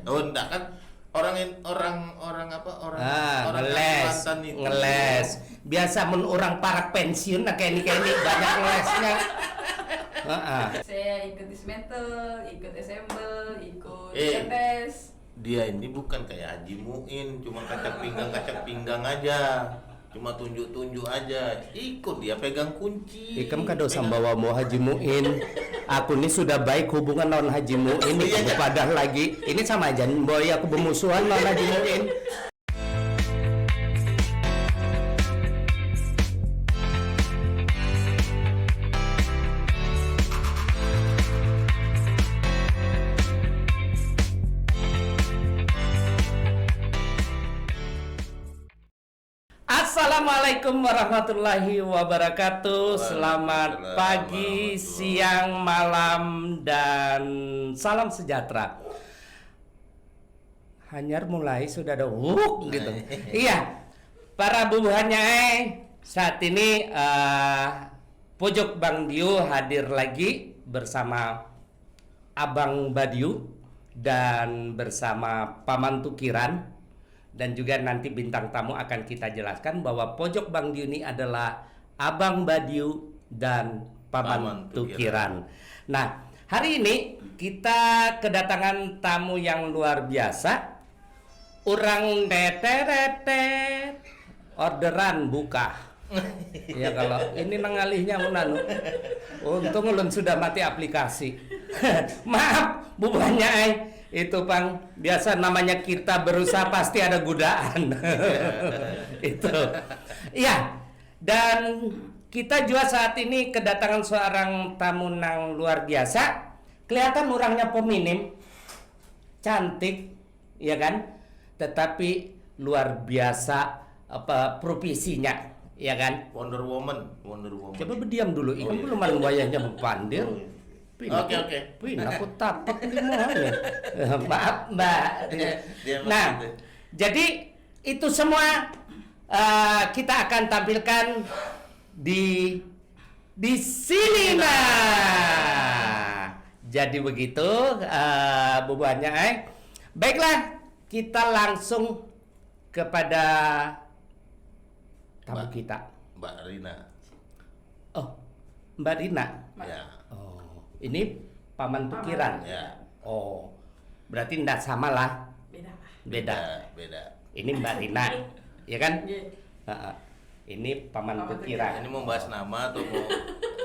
Oh, enggak kan orang ngeles, Kalimantan itu. ngeles. Biasa orang parak pensiun nah kayak ini banyak ngelesnya. Saya ikut dismantle, ikut assemble, ikut tes. Dia ini bukan kayak Haji Muin, cuma kacak pinggang aja. Cuma tunjuk aja. Ikut dia pegang kunci. Ikam kado sambawa mau Haji Muin. Aku ini sudah baik hubungan lawan Haji Muin. Aku padah lagi. Ini sama aja boy aku bermusuhan lawan Haji Muin. Assalamualaikum warahmatullahi wabarakatuh. Selamat pagi, siang, malam, dan salam sejahtera. Hanyar mulai sudah ada gitu. Iya, para bubuhannya saat ini Pojok Bang Dio hadir lagi bersama Abang Badiu dan bersama Paman Tukiran. Dan juga nanti bintang tamu akan kita jelaskan bahwa Pojok Bang Dio ini adalah Abang Badiu dan Paman Tukiran. Nah, hari ini kita kedatangan tamu yang luar biasa. Orang teteretet orderan buka. Ya kalau ini nengalihnya menanu. Untung ulun sudah mati aplikasi. Maaf, bubuhannya itu Bang, biasa namanya kita berusaha pasti ada godaan. Itu. Iya. Dan kita juga saat ini kedatangan seorang tamu yang luar biasa. Kelihatan orangnya peminim, cantik, ya kan? Tetapi luar biasa profesinya, ya kan? Wonder Woman. Coba berdiam dulu, ikan belum ada wayahnya berpandir. Oke. Aku tapak di mana? Maaf Mbak. Nah, jadi itu semua kita akan tampilkan di sini nah. Jadi begitu bubuhannya. Baiklah, kita langsung kepada tamu kita. Mbak Rina. Oh, Mbak Rina. Ya. Ini Paman Tukiran. Ya. Oh, berarti tidak sama lah. Beda. Ini Mbak Rina, ya kan? Ini Paman Tukiran. Ini mau bahas nama atau mau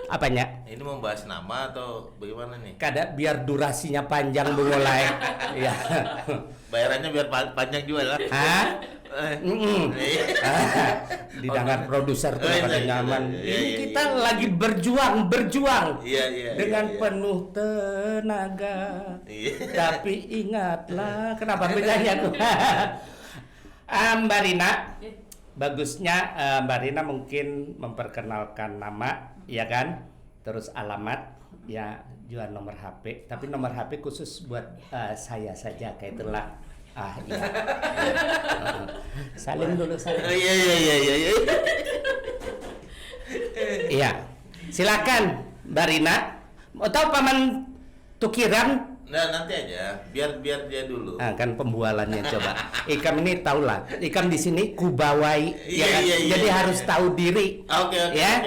apanya? Ini mau bahas nama atau bagaimana nih? Kada biar durasinya panjang mulai. Iya. Bayarannya biar panjang juga lah. Hah? Didengar produser tuh pada nyaman. Ini kita lagi berjuang dengan penuh tenaga. Tapi ingatlah, kenapa bedanya tuh? Mbak Rina, bagusnya Mbak Rina mungkin memperkenalkan nama, ya kan? Terus alamat, ya juga nomor HP. Tapi nomor HP khusus buat saya saja, kayak itulah. Iya. Salim dulu. Iya. Iya. Silakan Mbak Rina. Mau tahu Paman Tukiran? Nah, nanti aja. Biar dia dulu. Kan pembualannya coba. Ikam ini tahulah. Ikam di sini kubawai. Jadi harus tahu diri. Oke. Ya.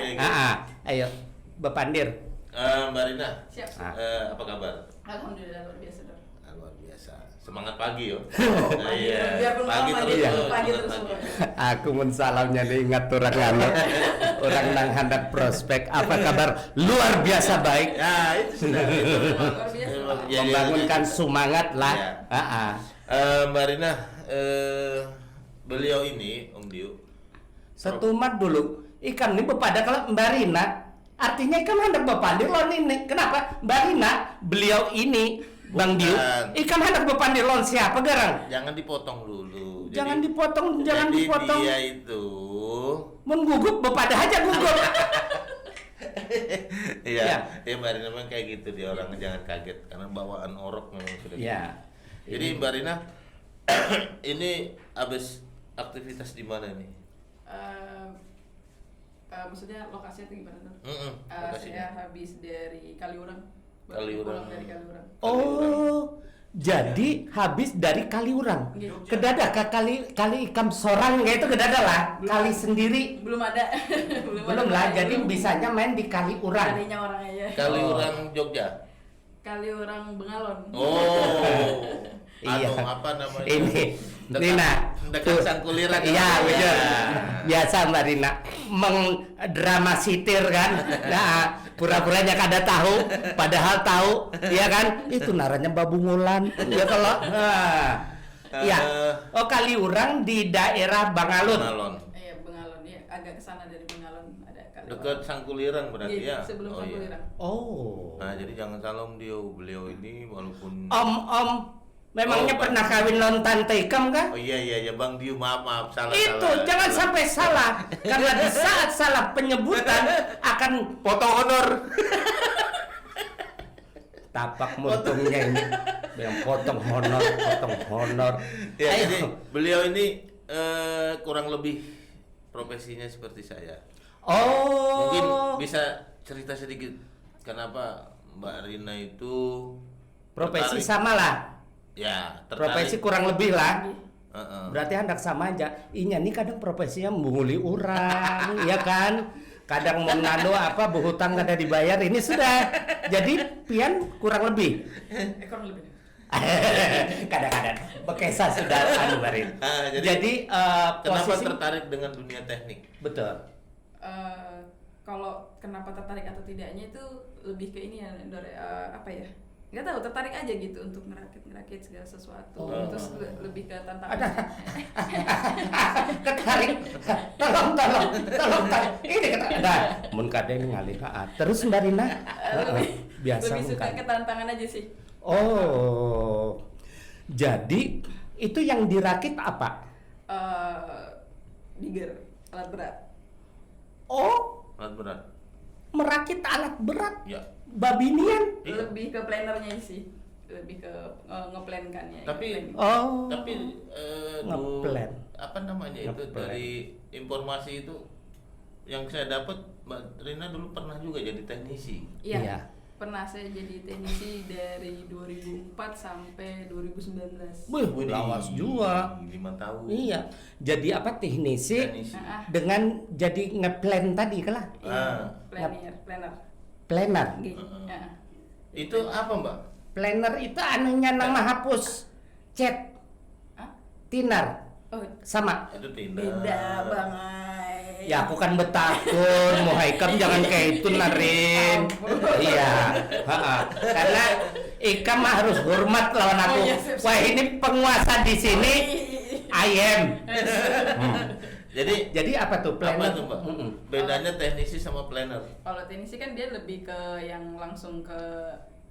Ayo, Bapandir. Mbak Rina. Siap. Apa kabar? Alhamdulillah luar biasa, Dok. Luar biasa. Semangat pagi yo. Iya. Biar Pagi terus. Aku mensalamnya diingat orang orang nang hendak prospek. Apa kabar? Luar biasa baik. Ya, itu sudah. Luar biasa. Membangunkan semangat lah. Mbak Rina, beliau ini Om Dio. Setumat dulu. Ikan ini bepada kalau Mbak Rina. Artinya ikan hendak bepandir lawan ini. Kenapa? Mbak Rina, beliau ini Bang Dio, ikan hendak bepandir lawan siapa garang? Jangan dipotong dulu. Jangan dipotong. Dia itu Menggugup bepada aja gugup. Iya, Mbak Rina memang kayak gitu dia orang, jangan kaget karena bawaan orok memang sudah. Iya. Gitu. Jadi Mbak Rina ini habis aktivitas di mana nih? Maksudnya lokasinya itu gimana, Dok? Lokasinya. Saya habis dari Kaliurang. Kaliurang. Pulang dari Kaliurang. Oh, Jadi habis dari Kaliurang. Gitu. Kedada kali ikam sorang gitu kedada lah. Kali sendiri Belum ada. belum lah. Jadi bisanya main di Kaliurang. Kalinya orang aja. Kali orang Jogja. Kali orang Bengalon. Oh. Iya. Atau apa namanya? Ini Dekat- Rina dekat Sangkuliran. Iya betul. Ya. Biasa Mbak Rina mengdrama sitir kan. Nah, pura-puranya kada tahu padahal tahu, ya kan? Itu naranya babungulan. Ya kalau iya. Oh, Kaliurang di daerah Bangalun. Bengalon. Iya, Bengalon. Iya, agak kesana dari Bengalon ada Kali. Dekat Sangkuliran berarti Iya, ya. sebelum Oh, iya. Sangkulirang. Oh. Nah, jadi jangan salah beliau ini walaupun Om, memangnya Oh, pernah kawin non tante ikam kah? Oh iya Bang Diu, maaf salah. Itu jangan sampai salah karena di saat salah penyebutan akan potong honor. tapak muntungnya ini yang potong honor. Ya, Ayo. jadi beliau ini kurang lebih profesinya seperti saya. Oh. Mungkin bisa cerita sedikit kenapa Mbak Rina itu Profesi tertarik? sama lah. Ya, Profesi tertarik. kurang lebih lah. Heeh. Berarti hendak sama aja. Inya nih kadang profesinya menguli orang, ya kan? Kadang mau nganu apa berhutang kada dibayar. Ini sudah. Jadi pian kurang lebih. Kurang lebih. Kadang-kadang bekesa sudah anu Barin. Jadi, Kenapa posisi tertarik dengan dunia teknik? betul. Kalau kenapa tertarik atau tidaknya itu lebih ke ini ya, apa ya? Nggak tahu, tertarik aja gitu untuk ngerakit segala sesuatu. Oh. Terus lebih ke Ada tantangan. ketarik. Tolong. Ini ketarik. Nah, mun kade ini ngalih terus Mbak Rina. Biasa lebih suka mun ke tantangan aja sih. Oh. Jadi itu yang dirakit apa? Digger, alat berat. Oh, Alat berat. merakit alat berat. Ya. Babinian. Iya. Lebih ke plannernya sih. Lebih ke ngeplankannya. Tapi- planning. Oh. Tapi Ngeplan. apa namanya itu Ngeplan. dari informasi itu yang saya dapat Mbak Rina dulu pernah juga jadi teknisi. Iya. Iya. Pernah saya jadi teknisi dari 2004 sampai 2019. Wih, lawas juga. 5 tahun. Iya. Jadi apa teknisi Teknisi. dengan jadi ngeplan tadi kalah. Iya, Ah. planner. Planner. Gitu. Ya. Itu apa Mbak? Planner itu anunya nang menghapus chat Hah? tinar Oh, sama. Itu Tinder. beda banget. Ya aku kan betakun, mau Ikam jangan kayak itu Narin. Iya, karena Ikam mah harus hormat lawan aku. Oh, iya, siap, siap. Wah ini penguasa di sini, ayam. Jadi apa tuh Apa planner? itu Mbak? Mm-mm. Bedanya teknisi sama planner. Kalau teknisi kan dia lebih ke yang langsung ke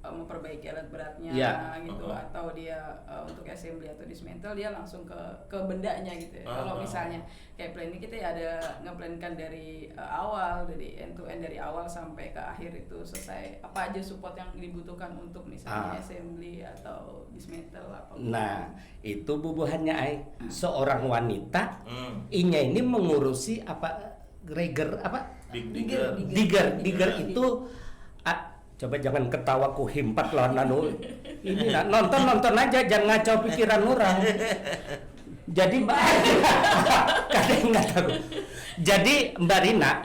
memperbaiki alat beratnya Iya. gitu, atau dia untuk assembly atau dismantle dia langsung ke bendanya gitu ya. Kalau misalnya kayak planning kita ya ada ngeplankan dari awal, dari end to end, dari awal sampai ke akhir itu selesai apa aja support yang dibutuhkan untuk misalnya assembly atau dismantle apa. Nah itu bubuhannya ay seorang wanita, inya ini mengurusi apa Gregor apa? Big Digger. Digger. Digger itu coba jangan ketawa ku himpat lawan anu ini nonton aja jangan ngacau pikiran orang. Jadi Mbak kadang nggak tahu. Jadi Mbak Rina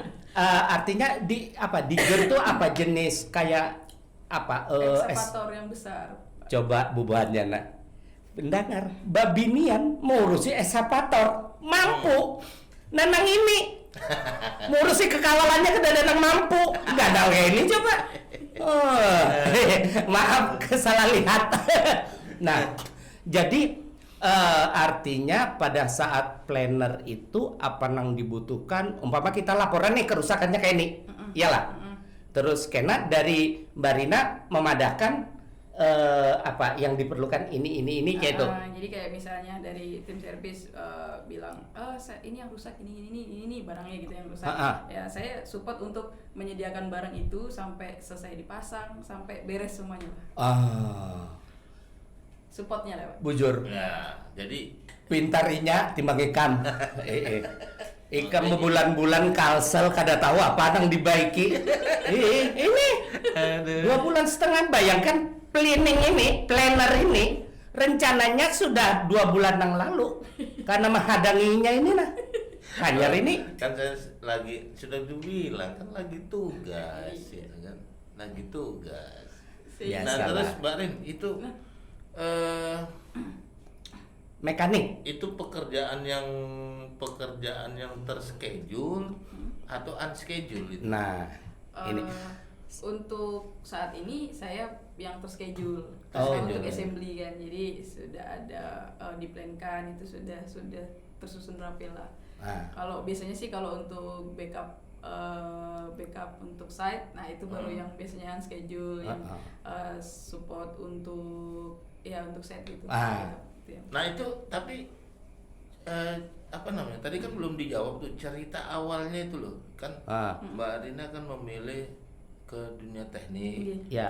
artinya di apa Digger itu apa jenis kayak apa Ekskavator yang besar. coba bubuhannya nak pendengar babinian mengurusi eskavator mampu nanang ini ngurusi kekawalannya kedatangan mampu nggak ada kayak ini coba. Oh, maaf salah lihat. Nah, jadi artinya pada saat planner itu apa yang dibutuhkan, umpama kita laporan nih kerusakannya kayak ini, iyalah. Terus kena dari Mbak Rina memadahkan apa yang diperlukan ini kayak itu. Jadi kayak misalnya dari tim servis bilang, ini yang rusak, ini barangnya gitu yang rusak. Ya saya support untuk menyediakan barang itu sampai selesai dipasang, sampai beres semuanya. Supportnya lewat. Bujur. Ya, jadi Pintarinya timbang ikam. Ikam berbulan-bulan kalsel kada tahu apa nang dibaiki. Ini 2,5 bulan bayangkan planner ini rencananya sudah 2 bulan yang lalu karena menghadanginya ini nah. Hanyar ini kan saya lagi sudah dibilang kan lagi tugas ya kan, lagi tugas. Ya, Nah salah. terus Mbak Rin itu mekanik. itu pekerjaan yang terschedule atau unschedule itu? Nah, ini Untuk saat ini saya yang terschedule Oh, karena untuk iya. assembly kan, jadi sudah ada diplankan, itu sudah tersusun rapi lah. Ah. Kalau biasanya sih kalau untuk backup untuk site, nah itu baru yang biasanya schedule, yang support untuk site itu. Ah. Gitu ya. Nah itu tapi apa namanya? Tadi kan belum dijawab tuh cerita awalnya itu loh kan. Mbak Rina kan memilih ke dunia teknik. Ya.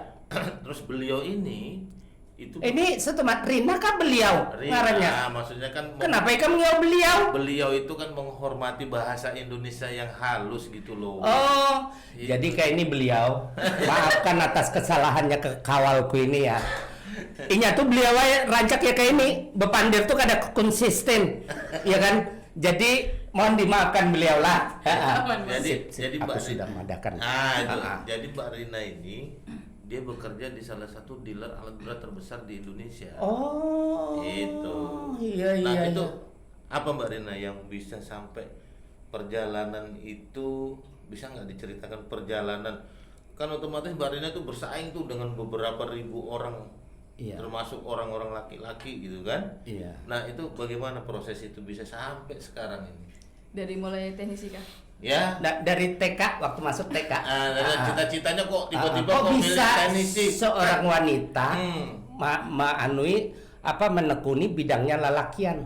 Terus beliau ini itu Ini setemat Rina kah beliau ngarannya? Rina, maksudnya kan Kenapa ikan menjawab beliau? beliau itu kan menghormati bahasa Indonesia yang halus gitu loh. Oh, Gitu. jadi kayak ini beliau. Maafkan atas kesalahannya ke kawalku ini ya. Inya tuh beliau rancak ya kayak ini. Bepandir tuh kada konsisten, ya kan? Jadi mohon dimaafkan beliau lah. Aman, Mas. Jadi aku Mbak sudah Rina- mengadakan. itu. Jadi Mbak Rina ini dia bekerja di salah satu dealer alat berat terbesar di Indonesia. Oh, Itu. Iya Nah, iya. itu iya. apa Mbak Rina yang bisa sampai perjalanan itu bisa nggak diceritakan perjalanan? Kan otomatis Mbak Rina itu bersaing tuh dengan beberapa ribu orang, Iya. termasuk orang-orang laki-laki gitu kan? Iya. Nah itu bagaimana proses itu bisa sampai sekarang ini? Dari mulai teknisi kah? Ya. Dari TK waktu masuk TK. Cita-citanya kok tiba-tiba kok kok milih bisa teknisi? seorang wanita Hmm. menekuni bidangnya lalakian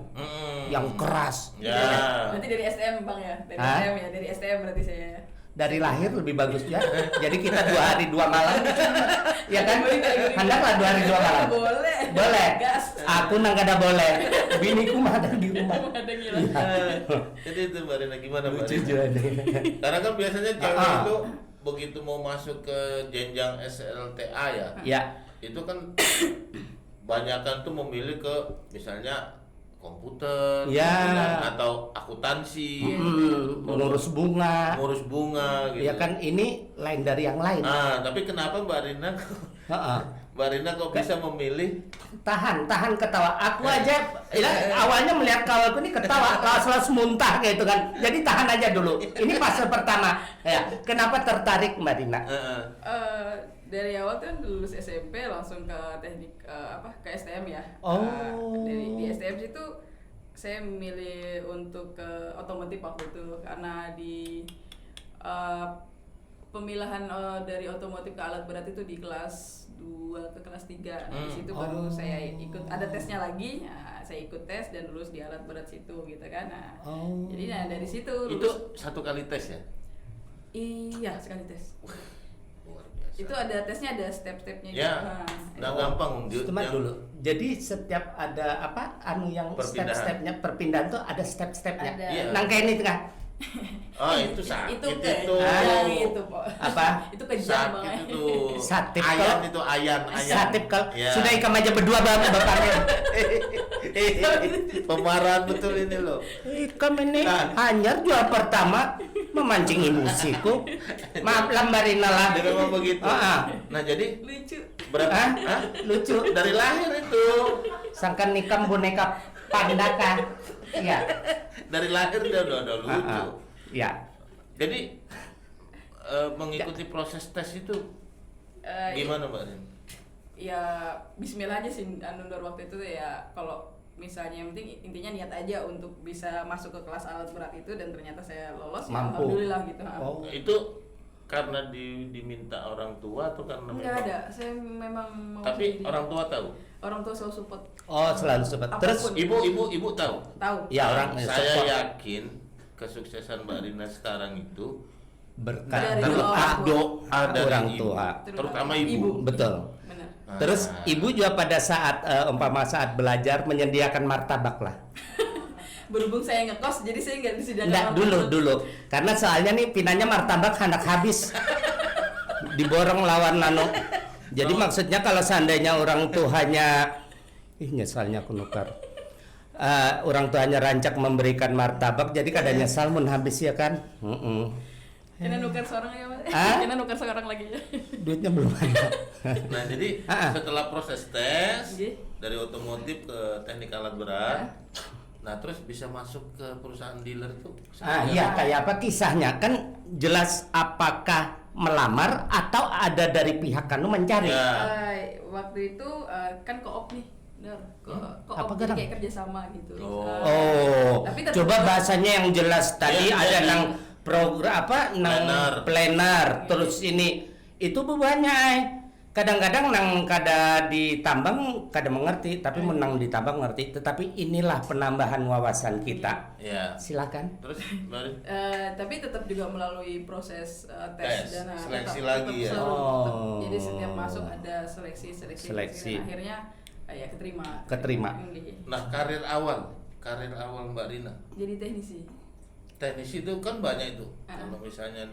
yang keras. Ya. Berarti dari STM Bang ya? Dari Hah? STM ya, dari STM berarti saya. Dari lahir lebih bagus ya. Jadi kita 2 hari 2 malam, ya kan? Hendaklah 2 hari 2 malam. Boleh. Boleh. Gas. Aku nang kada boleh. Biniku mah ada di rumah. Ada gila. Jadi itu Mbak Rina gimana Mbak Lucu Rina? juga nih. Karena kan biasanya cewek Ah. itu begitu mau masuk ke jenjang SLTA ya, Ya. itu kan banyakan tuh memilih ke misalnya komputer, Ya. gitu kan, atau akuntansi, Mengurus bunga. ngurus bunga gitu. Ya kan ini lain dari yang lain. Ah, tapi kenapa Mbak Rina Heeh. Mbak Rina kok bisa memilih? Tahan ketawa. Aku aja awalnya melihat kawalku ini ketawa, langsung muntah gitu kan. Jadi tahan aja dulu. Ini fase pertama. Ya, kenapa tertarik Mbak Dina? Dari awal kan lulus SMP langsung ke teknik ke STM ya. Oh. Di STM situ saya milih untuk ke otomotif waktu itu karena di pemilahan dari otomotif ke alat berat itu di kelas 2 ke kelas 3. Nah, di situ baru saya ikut ada tesnya lagi. Nah, saya ikut tes dan lulus di alat berat situ gitu kan. Nah, jadi dari situ Itu lulus. satu kali tes ya? Iya, sekali tes. Luar biasa. Itu ada tesnya, ada step-stepnya Ya, gitu. Nah, nggak gampang. Cuma Yang- dulu. Jadi setiap ada yang Perpindahan. step-stepnya perpindahan tuh ada step-stepnya. Ada. Iya. Nang kayak ini tengah. Oh itu sakit itu itu. kejam itu, Pak. Apa? Itu kejam Sakit banget. itu. Satip Ayan kalau- itu ayan. Satip kalau Ya. sudah ikam aja berdua bapaknya. Pemarahan betul ini loh. Ikam ini Nah. hanyar jual pertama memancing emosiku. Maaf lambarina lah. Jadi memang begitu. Nah jadi Lucu. berapa? Hah? Hah? Lucu. Dari lahir itu. Sangkan nikam boneka panda kan? Iya. Dari lahir dia udah lucu. Ya. Jadi mengikuti proses tes itu gimana Mbak Rin? Ya Bismillah aja sih Nundor waktu itu ya, kalau misalnya yang penting intinya niat aja untuk bisa masuk ke kelas alat berat itu dan ternyata saya lolos ya Mampu. alhamdulillah gitu. Oh. Itu karena diminta orang tua atau karena Enggak memang? ada, saya memang mau Tapi sendiri. orang tua tahu. Orang tua selalu support. Oh, selalu sempat. Apapun. Terus Ibu tahu. Tahu. ya orang Saya support. yakin kesuksesan Mbak Rina sekarang itu berkat Dari doa dari orang ibu, tua. terutama ibu. Betul. Benar. Terus ibu juga pada saat umpama saat belajar menyediakan martabak lah. Berhubung saya ngekos jadi saya nggak disediakan. Enggak dulu. Karena soalnya nih pinanya martabak hendak habis. Diborong lawan nano. Jadi maksudnya kalau seandainya orang tuanya Ih, nyesalnya aku nukar. Orang tuanya rancak memberikan martabak, jadi kada nyesal mun habis ya kan. Kena nukar seorang ya Mas. Ah? Kena nukar seorang lagi ya. Duitnya belum ada. Nah, jadi setelah proses tes Iya. dari otomotif ke teknik alat berat, nah terus bisa masuk ke perusahaan dealer tuh. Iya, kayak apa kisahnya? Kan jelas apakah melamar atau ada dari pihak kanu mencari. Ya. Waktu itu kan koop nih. Benar. Koop Apa jadi kadang? kayak kerjasama gitu. Oh, Tapi tetap coba juga- bahasanya yang jelas tadi Iya, ada iya. nang program apa nang planner, terus ini itu bebannya kadang-kadang nang kada ditambang kada mengerti, tapi menang ditambang ngerti, tetapi inilah penambahan wawasan kita. Ya. Silakan. Terus Barin? Tapi tetap juga melalui proses Tes, tes dan seleksi lagi ya? Jadi setiap masuk ada seleksi. Dan akhirnya ya keterima. Nah, karir awal Mbak Rina. Jadi teknisi. Teknisi itu kan banyak itu. Kalau misalnya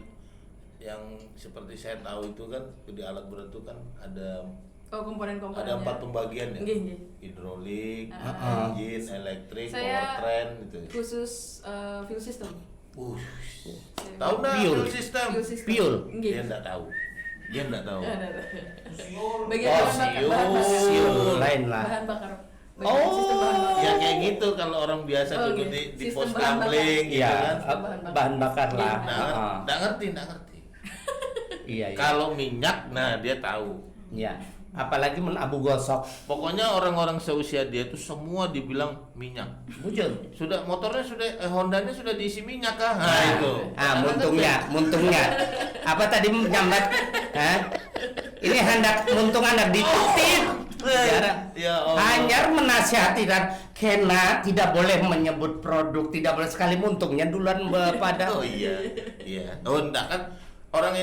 yang seperti saya tahu itu kan di alat berat itu kan ada Komponen-komponennya. 4 pembagian ya. Nggih. Hidrolik, engine, elektrik, Saya powertrain gitu. khusus fuel system. Tahu nggak Fuel. fuel system? Fuel. Nggih. Dia nggak tahu. Bagian Oh, bahan bakar. Fuel lain lah. Bahan bakar. Oh. Bagian sistem bahan bakar. Ya kayak gitu kalau orang biasa Oh, dulu gitu. di Sistem pos bahan bakar. gambling gitu Iya, kan. bahan bakar lah. Nggak ngerti. Iya, iya. Kalau minyak, nah dia tahu. Iya. Apalagi men abu gosok. Pokoknya orang-orang seusia dia itu semua dibilang minyak. Bujur. Sudah motornya Hondanya sudah diisi minyak kah? Nah, itu. Muntungnya. Apa tadi nyambat? Hah? Ini hendak muntung hendak dititip. Ya Allah. Hanya menasihati dan kena tidak boleh menyebut produk, tidak boleh sekali muntungnya duluan pada. Oh iya. Oh enggak kan orang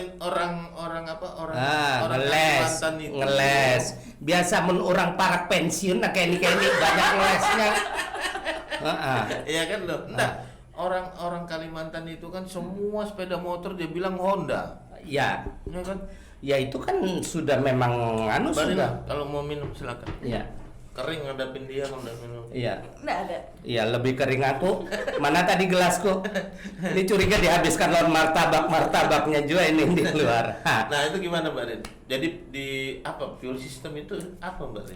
Kalimantan itu. ngeles. Biasa men orang parak pensiun nah kayak ini banyak ngelesnya. Iya kan loh. Enggak. Orang Kalimantan itu kan semua sepeda motor dia bilang Honda. Ya. Ya kan? Ya itu kan sudah memang Barin, sudah. kalau mau minum silakan. Iya. Kering ngadapin dia kalau udah minum. Iya. Nggak ada. Iya, lebih kering aku. Mana tadi gelasku? Ini curiga dihabiskan lawan martabaknya juga ini di luar. Nah, itu gimana Mbak Rin? Jadi di apa fuel system itu apa Mbak Rin?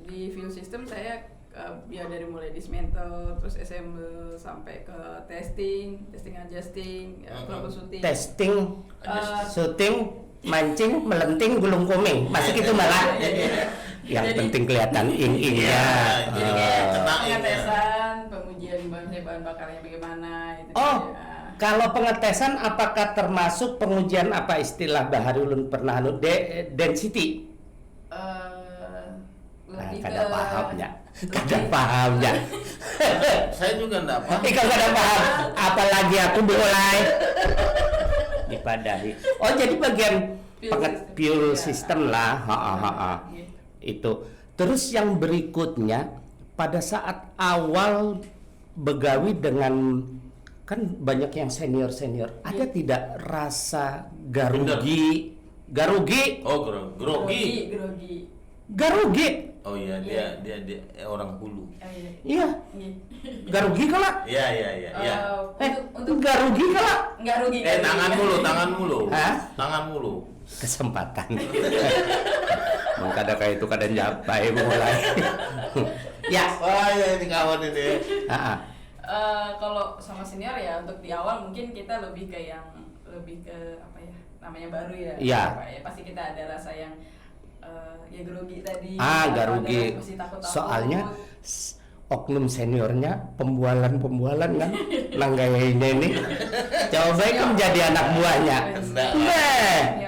Di fuel system saya ya dari mulai dismantle, terus assemble sampai ke testing, adjusting, troubleshooting. Testing, Eh, syuting, mancing, melenting, gulung komeng. Masih gitu malah. Yang Jadi- penting kelihatan ing-ingnya. Jadi Iya. kayak Kena pengetesan, pengujian bahan bakarnya bagaimana itu Oh, dia. kalau pengetesan apakah termasuk pengujian apa istilah Baharulun pernah density? Lebih Kada ke- pahamnya. Kada pahamnya. Saya juga enggak paham. Kalau kada paham, apalagi aku mulai dipadahi. Oh, jadi bagian fuel system lah. Iya. Itu. Terus yang berikutnya pada saat awal begawi dengan kan banyak yang senior, ada tidak rasa garugi? Oh, grogi. Grogi. Oh iya, dia orang hulu. Iya, Iya. garugi kala. Iya. Untuk garugi kala. nggak rugi. Tangan mulu. Hah? Tangan mulu. Kesempatan. Mengkada kayak itu kadang japai mulai. Ya. Wah, ya ini kawan ini. Kalau sama senior ya untuk di awal mungkin kita lebih ke apa ya namanya baru ya. Iya. Apa ya, pasti kita ada rasa yang ya grogi tadi. Garugi. Masih takut-takut. Soalnya oknum seniornya pembualan kan nanggayanya ini coba itu menjadi anak buahnya. Enggak. Iya.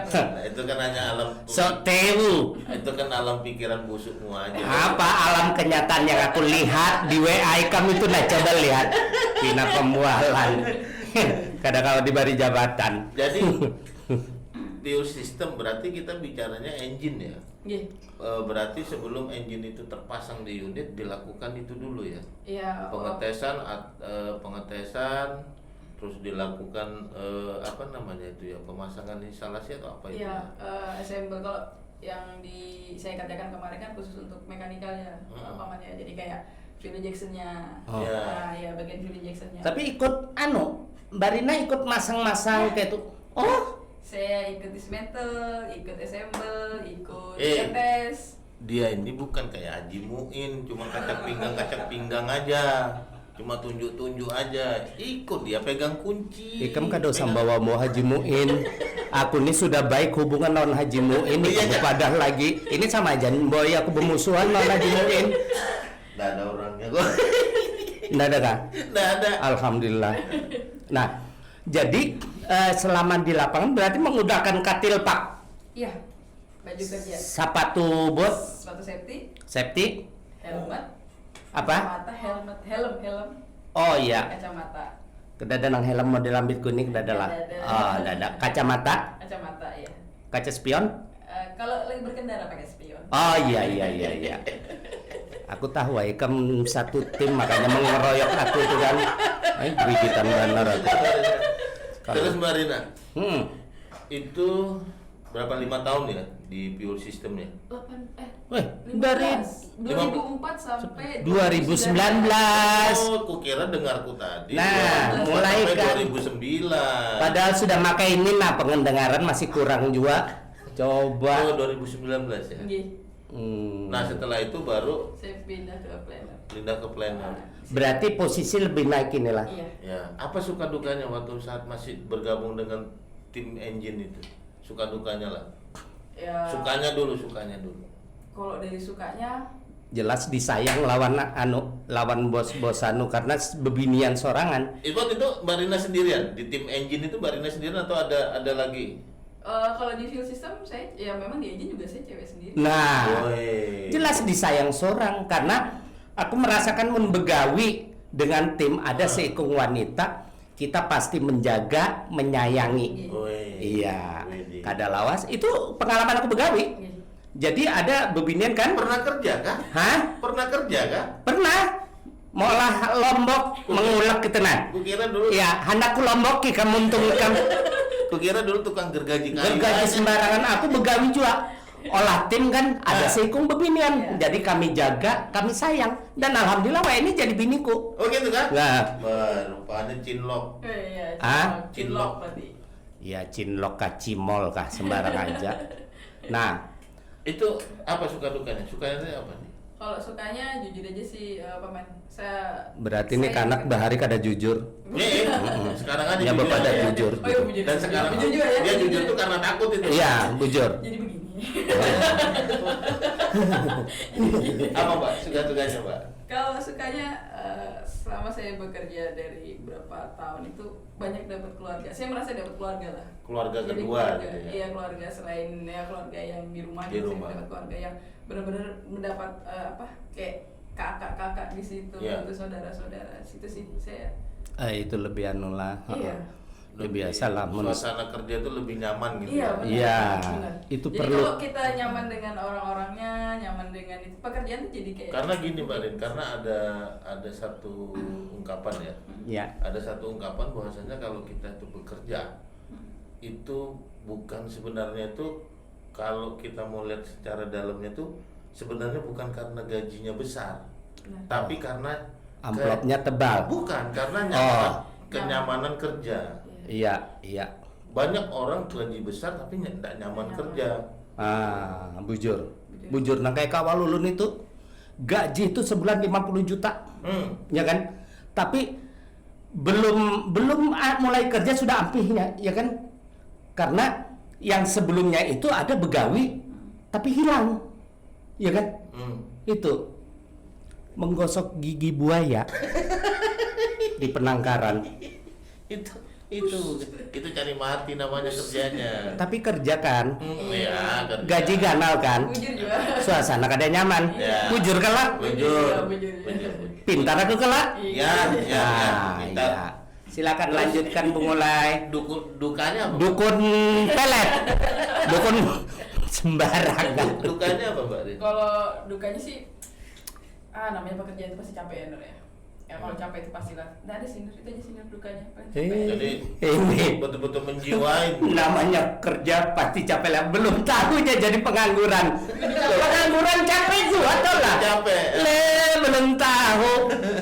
Nah, itu kan hanya alam. So tewu. Itu kan alam pikiran busukmu aja. Apa alam kenyataan yang aku lihat di WA kamu itu nah coba lihat Pina pembualan. Kadang kalau diberi jabatan. Jadi fuel system berarti kita bicaranya engine ya. Iya. Berarti sebelum engine itu terpasang di unit dilakukan itu dulu ya. Iya. Pengetesan terus dilakukan apa namanya itu ya, pemasangan instalasi atau apa itu? Iya, assemble. Kalau saya kerjakan kemarin kan khusus untuk mekanikal ya, pamannya. Jadi kayak Philly Jackson-nya. Oh. Nah, ya bagian Philly Jackson-nya. Tapi ikut Mbak Rina ikut masang-masang kayak tuh. Oh, Saya ikut dismantle, ikut assemble, ikut tes. Dia ini bukan kayak Haji Muin, cuma kacak pinggang aja. Cuma tunjuk-tunjuk aja. Ikut dia pegang kunci. Ikam kado sambawa mau Haji Muin. Aku ini sudah baik hubungan lawan Haji Muin. Aku padah lagi. Ini sama aja boy aku bermusuhan lawan Haji Muin. Nggak ada orangnya kok. Nggak ada kah? Nggak ada. Alhamdulillah. Nah, jadi selama di lapangan berarti menggunakan katil pak. Iya. Baju kerja. Sepatu bot. Sepatu Safety. helmet. Apa? Kacamata, helm. Oh iya. Kacamata. Kedada nang helm model lambit kuning kedada lah. Oh, dada. Kacamata. Kacamata ya. Kaca spion. Kalau lagi berkendara pakai spion. Oh iya. Aku tahu kamu satu tim makanya mengeroyok aku itu kan. Bijitan benar aku. Terus Mbak Rina, itu berapa 5 tahun ya di Pure System ya? Dari 2004 sampai 2019. Oh, kukira dengarku tadi. Nah, 2004 mulai sampai kan 2009. Padahal sudah makai ini nah pendengaran masih kurang juga. Coba. Oh, 2019 ya. Nggih. Nah, setelah itu baru Saya pindah ke planner. planner. Berarti posisi lebih naik inilah. Iya. Ya, apa suka dukanya waktu saat masih bergabung dengan tim engine itu? Suka dukanya lah. Ya. Sukanya dulu. Kalau dari sukanya Jelas disayang lawan bos-bos karena bebinian sorangan. Waktu itu Mbak Rina sendirian di tim engine itu Mbak Rina sendirian atau ada lagi? kalau di fuel system saya ya memang di engine juga saya cewek sendiri. Nah, jelas disayang seorang karena aku merasakan membegawi dengan tim ada seikung wanita, kita pasti menjaga, menyayangi. Iya. Kada lawas itu pengalaman aku begawi. Jadi ada bebinian kan? Pernah kerja kah? Hah? Pernah kerja kah? Pernah. Molah lombok mengulek ketenan. Kukira dulu. Ya, handakku lombok ki kamu untung kamu. Kukira dulu tukang gergaji kayu. Gergaji sembarangan aku begawi juga. Olah tim kan ada seikung bebinian. Jadi kami jaga, kami sayang dan alhamdulillah wah ini jadi biniku. Oh gitu kan? Nah, rupanya cinlok. Iya, cinlok berarti. Ya cinlok kah cimol kah sembarang aja. Nah, itu apa suka dukanya? Sukanya itu apa nih? Kalau sukanya jujur aja sih paman. Saya berarti ini kanak bahari kada jujur. Sekarang aja Ya bapak ada jujur. Oh iya bujur. Dan sekarang Bujur ya. dia jujur tuh karena takut itu. Iya, bujur. Jadi begini. Apa Pak? Suka-sukanya Pak? Kalau sukanya selama saya bekerja dari berapa tahun itu banyak dapat keluarga. Saya merasa dapat keluarga lah. Keluarga Jadi kedua. keluarga, Gitu ya? iya keluarga selain ya keluarga yang di rumah, Di saya rumah. dapat keluarga yang benar-benar mendapat kayak kakak-kakak di situ, Iya. itu saudara-saudara. Situ sih saya. Itu lebih anu lah. Iya. Lebih biasa lah. Suasana kerja itu lebih nyaman gitu. Iya, ya? benar. Iya, Benar. itu Jadi perlu. kalau kita nyaman dengan orang-orangnya, nyaman dengan itu pekerjaan tuh jadi kayak. Karena gini Mbak Rin, karena ada satu ungkapan ya. Ya. Ada satu ungkapan bahwasanya kalau kita itu bekerja itu bukan sebenarnya itu kalau kita mau lihat secara dalamnya itu sebenarnya bukan karena gajinya besar, Nah. tapi karena Amplopnya tebal. bukan karena kenyamanan kerja. Iya. Banyak orang gaji besar tapi tidak nyaman kerja. Bujur. Nah kayak kawal ulun itu gaji itu sebulan 50 juta. Ya kan? Tapi belum mulai kerja sudah ampihnya, ya kan? Karena yang sebelumnya itu ada begawi tapi hilang. Ya kan? Itu menggosok gigi buaya di penangkaran. Itu cari mati namanya kerjanya. Tapi kerja kan, Ya, kerja. gaji ganal kan, Bujur juga. suasana kada nyaman. Ya. Bujur kelak, Bujur. pintar aku kelak. Ya. Kita Iya. Silakan lanjutkan Bung Ulay. dukanya apa? Dukun pelet, dukun sembarangan. Dukanya apa Mbak Rin? Kalau dukanya sih, namanya pekerjaan itu pasti capek ya Nur ya. Ya kalau capek itu pastilah. Nggak ada sinir, itu aja sinir dukanya. Jadi Ini betul-betul menjiwai. namanya kerja pasti capek lah. Belum tahunya jadi pengangguran. Pengangguran capek juga tuh lah. Capek. Belum tahu.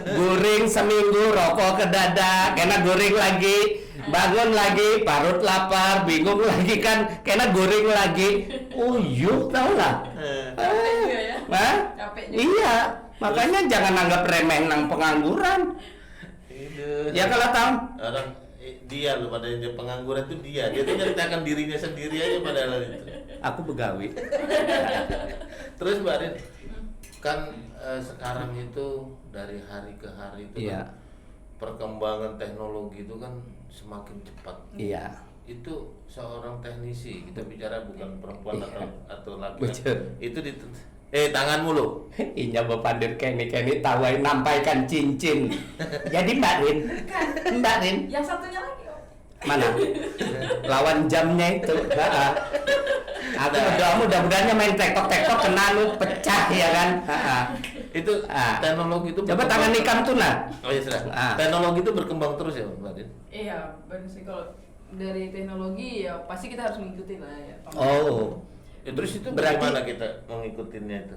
Guring seminggu, rokok ke dada, kena guring lagi. Bangun lagi, parut lapar, bingung lagi kan, kena guring lagi. Uyuh, tau lah. Capek juga ya. Hah? Capek juga. Iya, makanya jangan anggap remeh nang pengangguran. Itu. Ya kalau tahu. Orang dia loh, pada yang pengangguran itu dia tuh nyeritakan dirinya sendiri aja padahal itu. Aku begawi. Terus Mbak Rin, kan sekarang itu dari hari ke hari itu Iya. kan perkembangan teknologi itu kan semakin cepat. Iya. Itu seorang teknisi, kita bicara bukan perempuan atau laki. Betul. Itu di tanganmu loh. Inya bepandir keni tawai nampaikan cincin. Jadi Mbak Rin, Mbak Rin, Yang satunya lagi Om. mana? Lawan jamnya itu. Aku berdoa mudah-mudahannya main tektok-tektok kena lu pecah ya kan. Itu teknologi itu Coba berkembang. tangan nikam tuna. Oh iya sudah. Ah. Teknologi itu berkembang terus ya Mbak Rin. Iya, benar sih kalau dari teknologi ya pasti kita harus mengikuti lah ya. Oh. Ya, terus itu Berarti- bagaimana kita mengikutinya itu?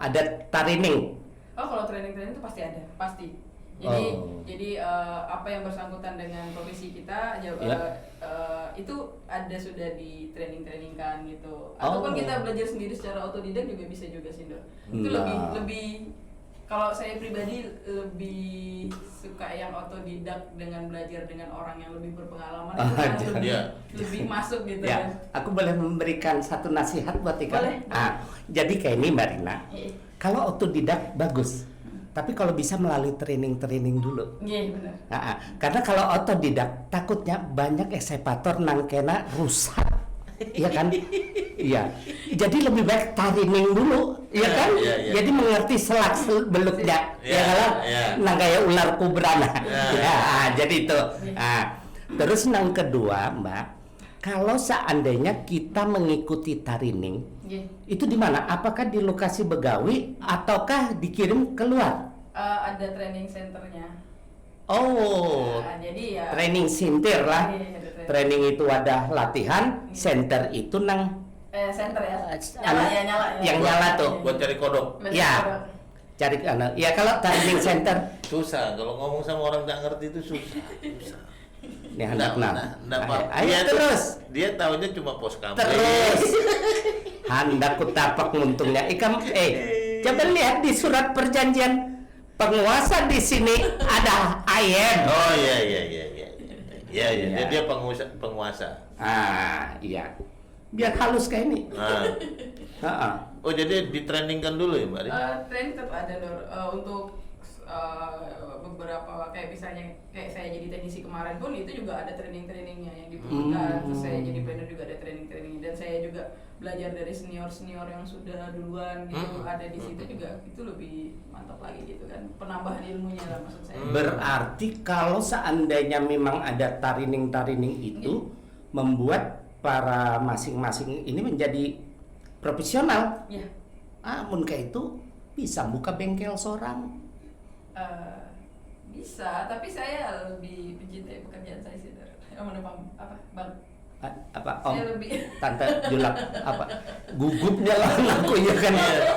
Ada tarining. Oh kalau training itu pasti ada, pasti. Jadi Oh. apa yang bersangkutan dengan profesi kita Ya. itu ada sudah di trainingkan gitu. Oh. Ataupun kita belajar sendiri secara otodidak juga bisa juga sih Dok. Itu Nah. lebih kalau saya pribadi lebih suka yang otodidak dengan belajar dengan orang yang lebih berpengalaman itu kan lebih, Iya. lebih masuk gitu Ya, kan. aku boleh memberikan satu nasihat buat Ika. Boleh. Jadi kayak ini Mbak Rina. Iya, Kalau otodidak bagus. Tapi kalau bisa melalui training dulu. iya benar. Karena kalau otodidak takutnya banyak eksepator nang kena rusak. Iya kan? Iya. Jadi lebih baik training dulu, iya kan? Iya, iya. Jadi mengerti selak beluknya. Iya, Ya kalau iya. nang kayak ular kubra nah. Iya. Ya, jadi itu. Terus nang kedua, Mbak, kalau seandainya kita mengikuti training, Iya. itu di mana? Apakah di lokasi Begawi ataukah dikirim keluar? Ada training centernya. Oh, Nah, jadi ya training sintir lah. Iya, ada training. Training itu wadah latihan, center itu nang Center ya. anu, Nyala. yang nyala tuh. Buat cari kodok. Benar, Ya. benar. Cari kana. Ya kalau training center Susah kalau ngomong sama orang nggak ngerti itu susah. nih hendak nah. Nggak apa. Ayo Dia tuh- terus. Dia taunya cuma pos kamar. Terus. Hendak kutapak nguntungnya. Ikam coba lihat di surat perjanjian penguasa di sini ada ayat. Oh iya. Iya. Iya. Dia penguasa. Iya. Biar halus kayak ini. Oh jadi ditrainingkan dulu ya Mbak Rin? Training tetap ada Dor. Untuk beberapa kayak misalnya kayak saya jadi teknisi kemarin pun itu juga ada training-trainingnya yang dibutuhkan. Terus saya jadi planner juga ada training dan saya juga belajar dari senior yang sudah duluan gitu ada di situ juga itu lebih mantap lagi gitu kan penambahan ilmunya lah maksud saya. Berarti kalau seandainya memang ada training itu membuat para masing-masing ini menjadi profesional. Iya. Mun kayak itu bisa buka bengkel seorang. Bisa, tapi saya lebih mencintai pekerjaan saya sih Dor. Apa Bang? Apa Om? Saya lebih Tante Julak apa? Gugupnya lah aku ya kan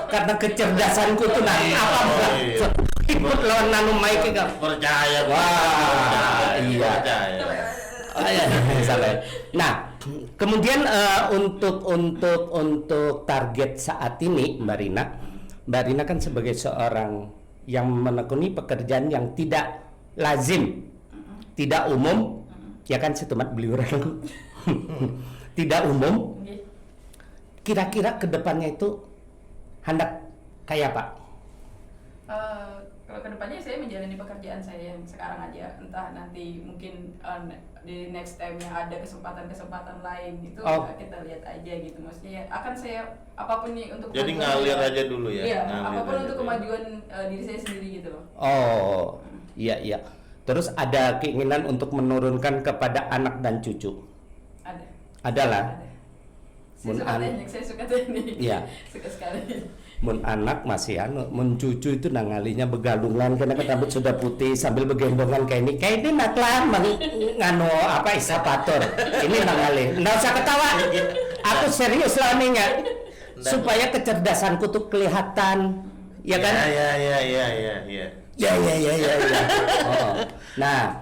karena kecerdasanku tuh nah apa iya. ikut lawan nanu Mike kan. Percaya. Wah, iya. Percaya. Salah. Nah, kemudian untuk target saat ini Mbak Rina kan sebagai seorang yang menekuni pekerjaan yang tidak lazim, tidak umum, ya kan setemat beli orang tidak umum. Kira-kira kedepannya itu hendak kayak apa? Kalau kedepannya saya menjalani pekerjaan saya yang sekarang aja, entah nanti mungkin di next time-nya ada kesempatan lain itu kita lihat aja gitu, maksudnya ya, akan saya apapun nih untuk Jadi kemajuan ngalir saya, aja dulu ya. iya, Ngalir apapun aja untuk dulu. kemajuan diri saya sendiri gitu loh. Oh, iya. Terus ada keinginan untuk menurunkan kepada anak dan cucu. Ada. Adalah. Saya suka teknik, saya suka teknik. Iya. Suka sekali. mun anak masih mun cucu itu nangalinya begalungan karena kan rambut sudah putih sambil begendongan kayak ini naklah ngano apa isapator ini nangali nggak usah ketawa aku serius lah nih supaya kecerdasanku tuh kelihatan ya kan ya. Oh. Nah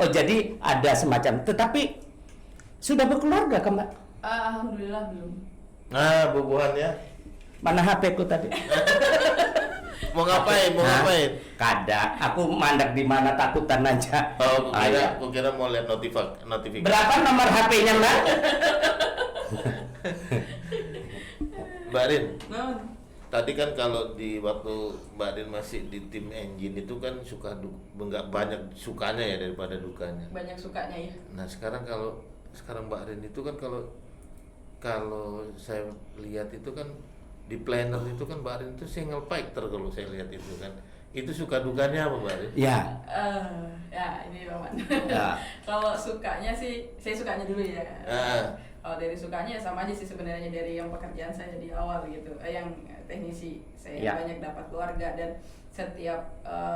jadi ada semacam tetapi sudah berkeluarga kan Mbak? Alhamdulillah belum. Nah, bubuhannya Mana HP ku tadi? mau ngapain? Kada, aku mandek di mana takutan aja. Oh, aku kira mau lihat notifikasi. Berapa nomor HP-nya, Mbak? Mbak Rin, Nah, tadi kan kalau di waktu Mbak Rin masih di tim engine itu kan enggak banyak sukanya ya daripada dukanya. banyak sukanya ya. Nah, sekarang Mbak Rin itu kan kalau saya lihat itu kan di planner itu kan Mbak Rin itu single fighter kalau saya lihat itu kan. Itu suka dukanya apa Mbak Rin? Ya. Ya ini Roman. Ya. Kalau sukanya sih, saya sukanya dulu ya. Kalau dari sukanya ya sama aja sih sebenarnya dari yang pekerjaan saya di awal gitu. Yang teknisi saya Ya. banyak dapat keluarga dan setiap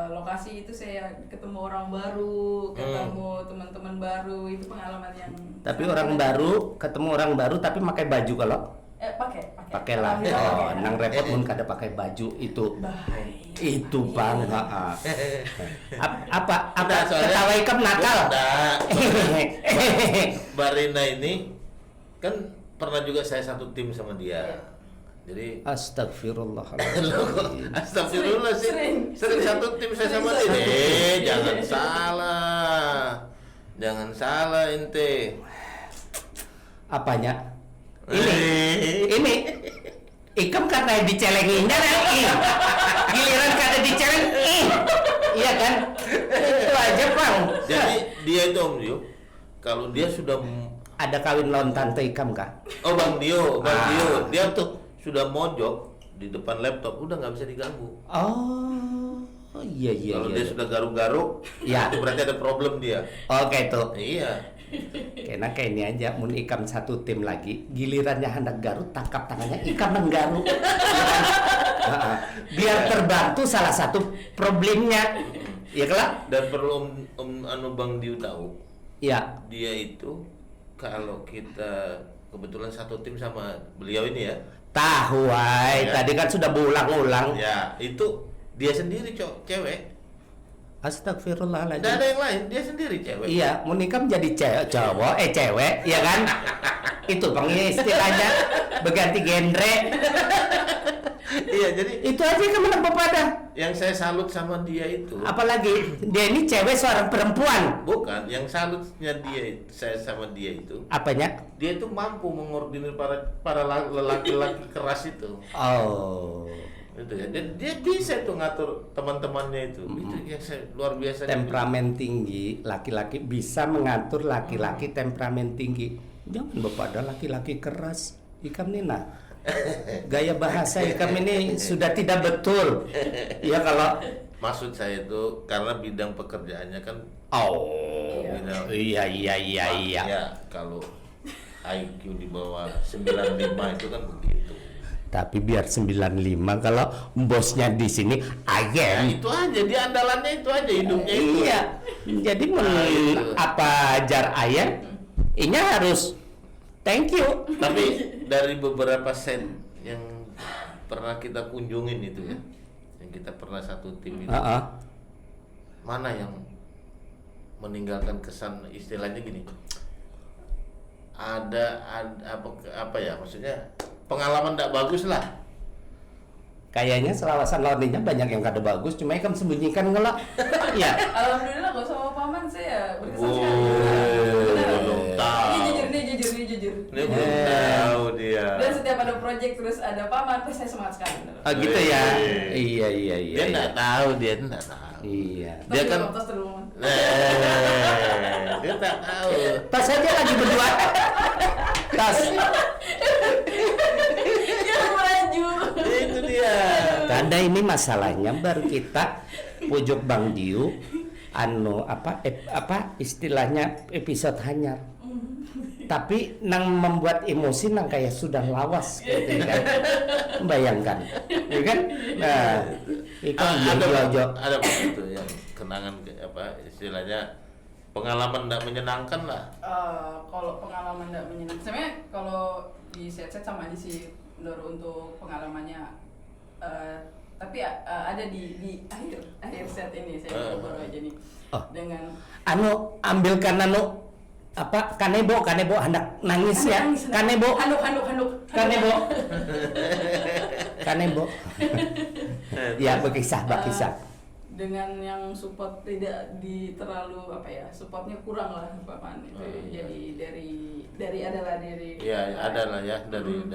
lokasi itu saya ketemu orang baru, ketemu teman-teman baru, itu pengalaman yang. Tapi orang baru, ketemu orang baru tapi pakai baju kalau pakai lah. Oh, nang repot mun kada pakai baju itu. Itu Bang. Apa ketawa ikam nakal. Mbak Rina ini kan pernah juga saya satu tim sama dia. Jadi Astagfirullahaladzim. Astagfirullah sih. Sering satu tim saya sama dia. Jangan salah ente. Apanya? Ini ikam karena dicelenginnya giliran kada diceleng iya kan itu aja Bang. Jadi dia itu Om Dio kalau dia sudah ada kawin lawan tante ikam kah? Oh Bang Dio dia tuh sudah mojok di depan laptop udah nggak bisa diganggu. Oh iya. Kalau dia sudah garuk-garuk ya itu berarti ada problem dia. Oke itu Iya. Kena kayak ini aja, mun ikam satu tim lagi, gilirannya hendak garut, tangkap tangannya ikam menggaruk. Biar terbantu salah satu problemnya. Ya kelak. Dan perlu Bang Diu tahu. Ya. Dia itu kalau kita kebetulan satu tim sama beliau ini ya. Tahu ay, Ya. tadi kan sudah berulang-ulang. Ya, itu dia sendiri cewek. Astagfirullahaladzim. Tidak ada yang lain, dia sendiri cewek. Iya, mun ikam jadi cewek, ya kan? Itu Bang istilahnya berganti genre. Iya, jadi Itu aja kamu nampak pada. yang saya salut sama dia itu. Apalagi dia ini cewek seorang perempuan. Bukan, yang salutnya saya sama dia itu. Apanya? Dia itu mampu mengordinir para lelaki-laki keras itu. Oh. Itu ya. Dan dia bisa tuh ngatur teman-temannya itu. Itu yang luar biasa. Temperamen tinggi, laki-laki bisa mengatur laki-laki temperamen tinggi. Jangan bapak ada laki-laki keras. Ikam Nina. Gaya bahasa ikam ini sudah tidak betul. Ya kalau maksud saya itu karena bidang pekerjaannya kan iya. Ya, kalau IQ di bawah 95 itu kan begitu. Tapi biar 95 kalau bosnya di sini Ya, itu aja dia andalannya itu aja hidupnya itu. Iya. Jadi apa ajar ayam ini harus thank you. Tapi dari beberapa set yang pernah kita kunjungin itu ya, yang kita pernah satu tim itu, mana yang meninggalkan kesan istilahnya gini? Ada apa ya maksudnya pengalaman tidak bagus lah. Kayaknya selawasan lawannya banyak yang kada bagus, cuma ikan sembunyikan ngelak. Iya. Alhamdulillah kalau sama paman saya berkesan sekali. Belum tahu. Ini jujur. Ini belum tahu dia. Dan setiap ada project terus ada paman, terus saya semangat sekali. Gitu ya. Iya. Dia nggak tahu, dia nggak tahu. Iya. Dia kan Tos dulu. dia tak tahu. Tas aja lagi berdua. Tas. Jangan maju. Itu dia. Kada ini masalahnya baru kita pojok Bang Diu apa istilahnya episode hanyar. tapi nang membuat emosi nang kayak sudah lawas gitu kan. Bayangkan, ya kan? Nah, itu ada begitu yang kenangan apa istilahnya pengalaman tidak menyenangkan lah. Kalau pengalaman tidak menyenangkan, sebenarnya kalau di set sama aja sih menurut untuk pengalamannya. Tapi ada di akhir set ini saya baru aja nih dengan ambilkan apa kanebo hendak nangis ya kanebo ya berkisah dengan yang support tidak terlalu apa ya, supportnya kurang lah Paman itu. Jadi dari adalah dari adalah ya dari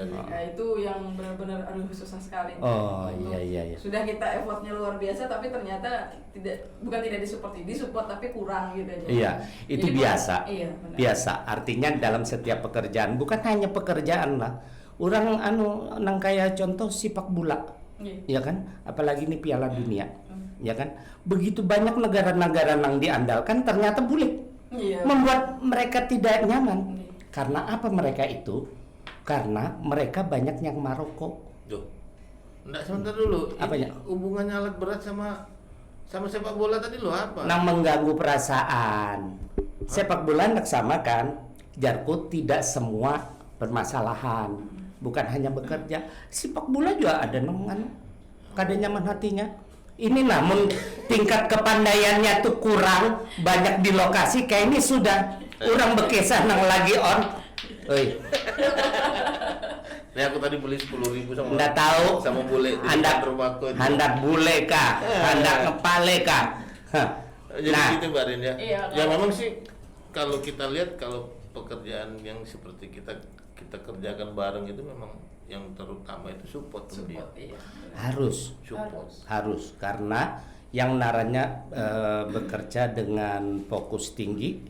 itu yang benar-benar susah sekali. Iya. Sudah kita effortnya luar biasa tapi ternyata bukan tidak disupport tapi kurang gitu aja. Iya, itu jadi, biasa. Iya, biasa. Artinya dalam setiap pekerjaan, bukan hanya pekerjaan lah. Orang nang kayak contoh sepak bola. Ya kan? Apalagi ini Piala Dunia. Ya kan, begitu banyak negara-negara yang diandalkan ternyata bulik, membuat mereka tidak nyaman. Karena apa mereka itu? Karena mereka banyak yang Maroko. Enggak, sebentar dulu. Apanya? Hubungannya alat berat sama sepak bola tadi lo apa? Nang mengganggu perasaan. Sepak bola ndak sama kan? Jarko tidak semua bermasalahan. Bukan hanya bekerja. Sepak bola juga ada kada nyaman hatinya. Ini namun tingkat kepandaiannya tuh kurang, banyak di lokasi kayak ini sudah orang bekesah nang lagi on. Oi. Ini aku tadi beli 10.000 sama nggak tahu sama bule handak bule kah, handak ngepale kah. Jadi gitu Mbak Rin ya. Iya, ya memang sih kalau kita lihat kalau pekerjaan yang seperti kita kerjakan bareng itu memang yang terutama itu support. Iya. Harus karena yang naranya bekerja dengan fokus tinggi,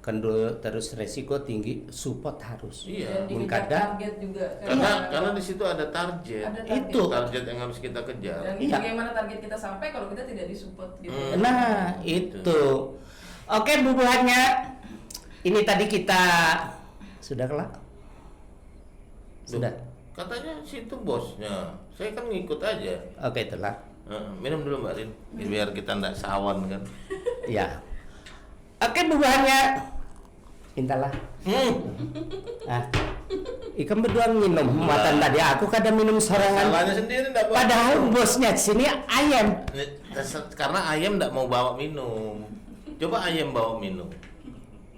kendul terus resiko tinggi, support harus. Iya. Dan target juga. Karena di situ ada target. Itu target yang harus kita kejar. Dan bagaimana target kita sampai kalau kita tidak disupport gitu. Nah, itu. Oke, bubuhannya ini tadi kita sudah kelak. Sudah. Katanya situ bosnya. Saya kan ngikut aja. Oke, itulah. Minum dulu Mbak Rin, biar kita ndak sawan kan. Ya. Oke, bubuhannya. Mintalah. Ikan berdua minum. Muatan tadi aku kadang minum sorangan. Salahnya sendiri ndak. Padahal bosnya sini ayam. Karena ayam ndak mau bawa minum. Coba ayam bawa minum.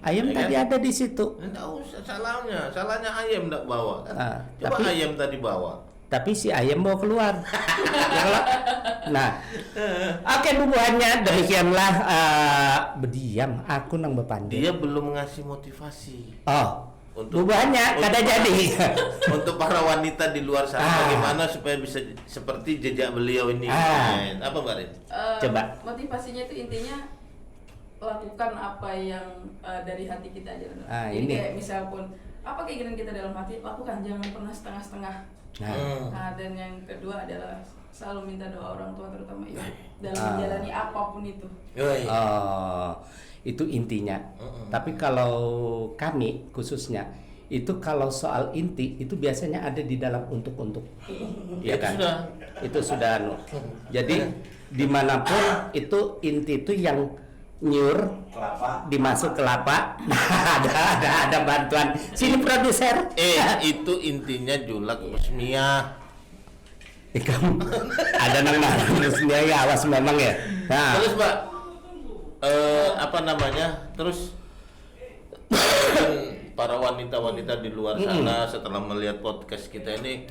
Ayam ya tadi kan? Ada di situ. Enggak usah, salahnya ayam enggak bawa kan. Coba ayam tadi bawa. Tapi si ayam bawa keluar. Ya, nah, oke bubuhannya demikianlah berdiam. Aku nang bepandai. Dia belum ngasih motivasi. Untuk bubuhannya kada jadi. Untuk para wanita di luar sana bagaimana supaya bisa seperti jejak beliau ini. Apa Mbak Rin? Coba. Motivasinya itu intinya lakukan apa yang dari hati kita aja. Jadi ini. kayak misal pun apa keinginan kita dalam hati, lakukan, jangan pernah setengah-setengah. Dan yang kedua adalah selalu minta doa orang tua terutama ibu dalam menjalani apapun itu. Itu intinya. Tapi kalau kami khususnya itu kalau soal inti itu biasanya ada di dalam untuk ya kan? Itu sudah Jadi dimanapun itu inti itu yang nyur kelapa dimasuk kelapa. ada bantuan sini produser. Itu intinya julak resmia. Kamu ada nang resmia ya, awas memang ya. Nah. Terus Pak apa namanya? Terus para wanita-wanita di luar sana setelah melihat podcast kita ini,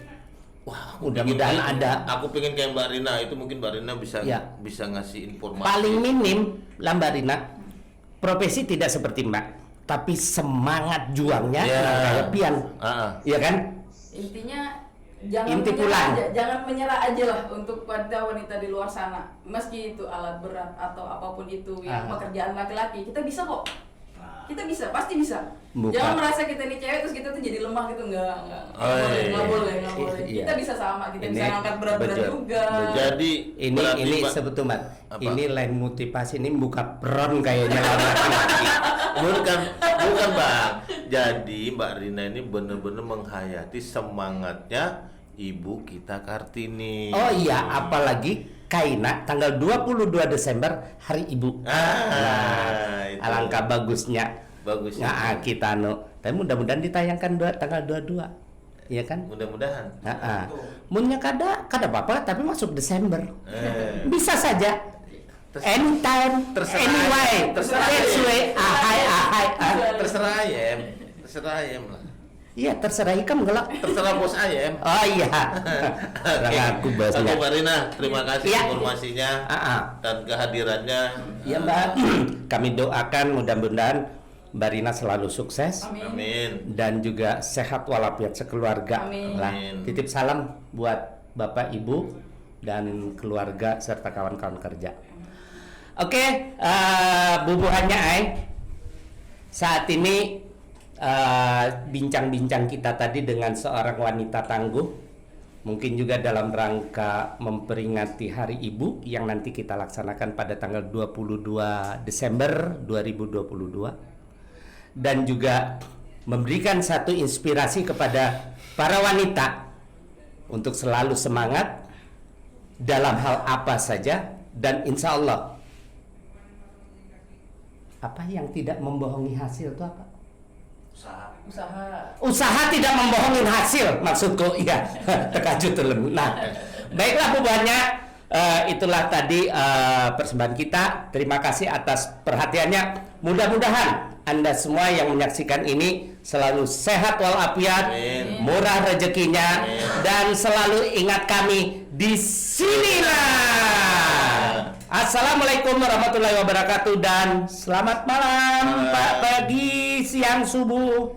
wah, mudah-mudahan ada. Aku pengen kayak Mbak Rina, itu mungkin Mbak Rina bisa ngasih informasi. Paling minim lah Mbak Rina, profesi tidak seperti Mbak, tapi semangat juangnya kayak pian, ya kan? Intinya jangan menyerah aja lah untuk wanita di luar sana, meski itu alat berat atau apapun itu yang pekerjaan laki-laki, kita bisa kok. Kita bisa, pasti bisa. Jangan merasa kita ini cewek terus kita tuh jadi lemah gitu, nggak boleh. Kita bisa sama, kita bisa ngangkat berat-berat juga. Jadi ini sebetulnya ini lain motivasi, ini buka peron kayaknya laki-laki. bukan Bang. Jadi Mbak Rina ini benar-benar menghayati semangatnya Ibu kita Kartini. Oh iya, apalagi Kaina tanggal 22 Desember Hari Ibu. Itu. Alangkah bagusnya. Bagusnya. Nah, kita tapi mudah-mudahan ditayangkan tanggal 22. Iya kan? Mudah-mudahan. Munnya kada apa-apa tapi masuk Desember. Bisa saja. Anytime, Terserah. anyway. Terserah. That's way. Ahai. Terserah ayam. Terserah ayam lah. Iya, terserah ikam gelap. Terserah bos ayam. Oh iya. Oke. Aku bahasnya. Oke Mbak Rina, terima kasih Iya. informasinya dan kehadirannya. Ya Mbak, kami doakan mudah-mudahan Mbak Rina selalu sukses. Amin. Dan juga sehat walafiat sekeluarga. Amin. Lah, Amin. titip salam buat Bapak Ibu dan keluarga serta kawan-kawan kerja. Oke, bubuhannya saat ini bincang-bincang kita tadi dengan seorang wanita tangguh, mungkin juga dalam rangka memperingati Hari Ibu yang nanti kita laksanakan pada tanggal 22 Desember 2022, dan juga memberikan satu inspirasi kepada para wanita untuk selalu semangat dalam hal apa saja, dan insya Allah apa yang tidak membohongi hasil itu apa? Usaha tidak membohongi hasil, maksudku. Iya. Terkajut tuh. Nah, baiklah bubuhannya, itulah tadi persembahan kita. Terima kasih atas perhatiannya. Mudah-mudahan Anda semua yang menyaksikan ini selalu sehat walafiat, murah rezekinya, dan selalu ingat kami di sinilah. Assalamualaikum warahmatullahi wabarakatuh dan selamat malam, pagi, siang, subuh.